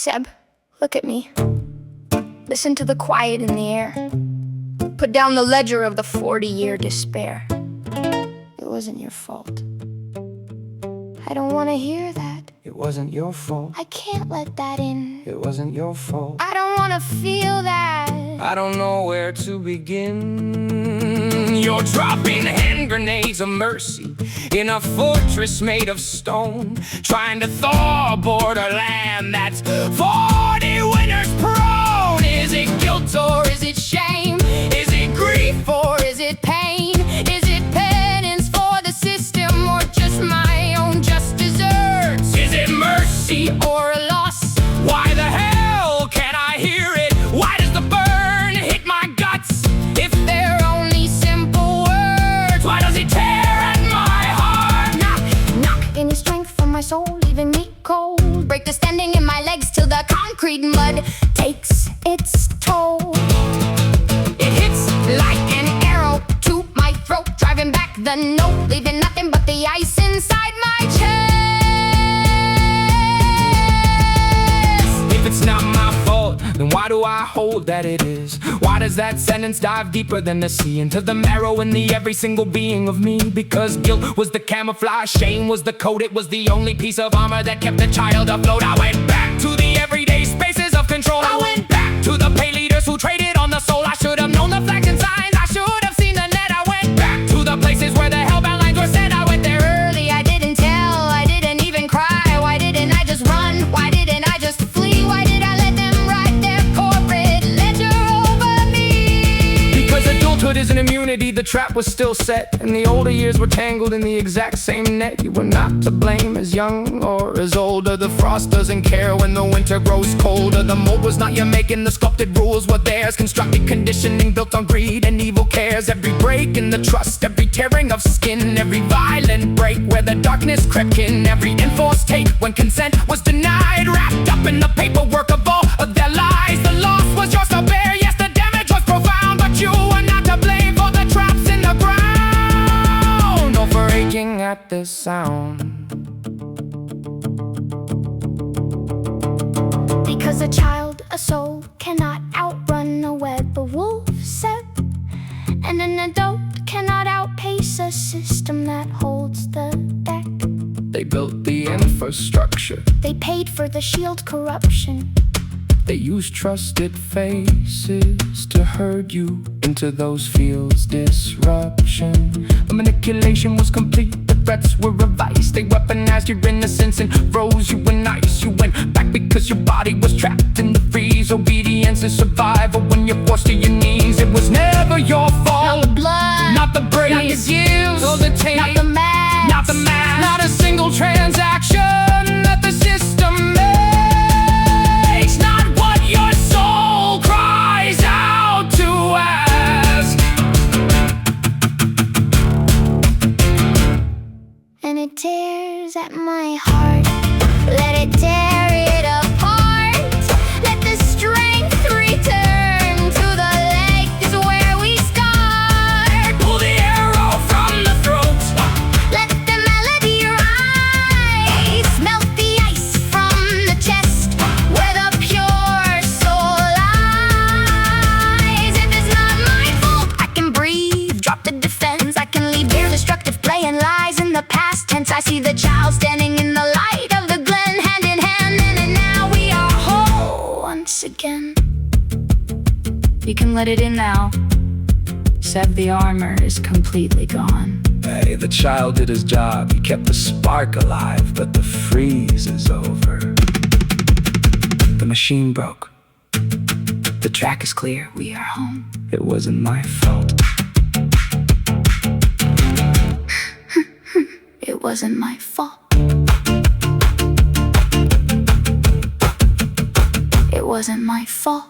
Seb, look at me. Listen to the quiet in the air. Put down the ledger of the 40-year despair. It wasn't your fault. I don't want to hear that. It wasn't your fault. I can't let that in. It wasn't your fault. I don't want to feel that. I don't know where to begin. You're dropping hand grenades of mercy in a fortress made of stone, trying to thaw a borderland that's 40 winners prone. Is it guilt or is it shame? Is it grief or is it pain? Is it penance for the system or just my own just desserts? Is it mercy or a loss? Why the hell can't I hear it? Why does the burn hit my guts if they're only simple words? Why does it tear at my heart? Knock any strength from my soul, leaving me cold. Break the standing in my legs till the concrete mud takes its toll. It hits Like an arrow to my throat, driving back the note, leaving nothing but the ice inside my chest. If it's not my fault, then why do I hold that it is? Why does that sentence dive deeper than the sea, into the marrow in the every single being of me? Because guilt was the camouflage, shame was the coat, it was the only piece of armor that kept the child afloat. I went back to the everyday spaces of control. I went back to the pay leaders who traded on the soul. I should have known the flags and signs, I should have seen the net. I went back to the places where the hellbound lines were set. I went there Early, I didn't tell, I didn't even cry. Why didn't I just run? Why didn't I just flee? Why did I let them write their corporate ledger over me? because adulthood is an immunity, the trap was still set, and the older years were tangled in the exact same net. You were not to blame as young or as older. The frost doesn't care when the winter grows colder. The mold was not your making, the sculpted rules were theirs. Constructed conditioning built on greed and evil cares. Every break in the trust, every tearing of skin, every violent break where the darkness crept in, every enforced take when consent was denied, wrapped up in the paperwork of all of their lies. The loss was yours to bear, yes, the damage was profound, but you were not to blame for the traps in the ground or for aching at this sound. Because a child, a soul, cannot outrun a web of wolves set, and an adult cannot outpace a system that holds the deck. They built the infrastructure, They paid for the shield corruption. they used trusted faces to herd you into those fields. Disruption, the manipulation was complete, the threats were revised. They weaponized your innocence and froze you in ice. You went back because your body was trapped in the freeze. Obedience is survival when you're forced to your knees. It was never your fault, Not the blood, not the brains, not the views, or the tape, not the math, not the math, not a single transaction that the system makes, not what your soul cries out to ask. and it tears at my heart. Let it tear it apart. Let the strength return to the legs where we start. Pull the arrow from the throat. Let the melody rise. Melt the ice from the chest where the pure soul lies. If it's not my fault, I can breathe, drop the defense. I can leave bare destructive play and lies in the past tense. I see the child standing in the light of the glen, hand in hand, and now we are whole once again. You can let it in now. Seb, the armor is completely gone. Hey, the child did his job. He kept the spark alive, but the freeze is over. The machine broke. The track is clear. We are home. It wasn't my fault. It wasn't my fault. It wasn't my fault.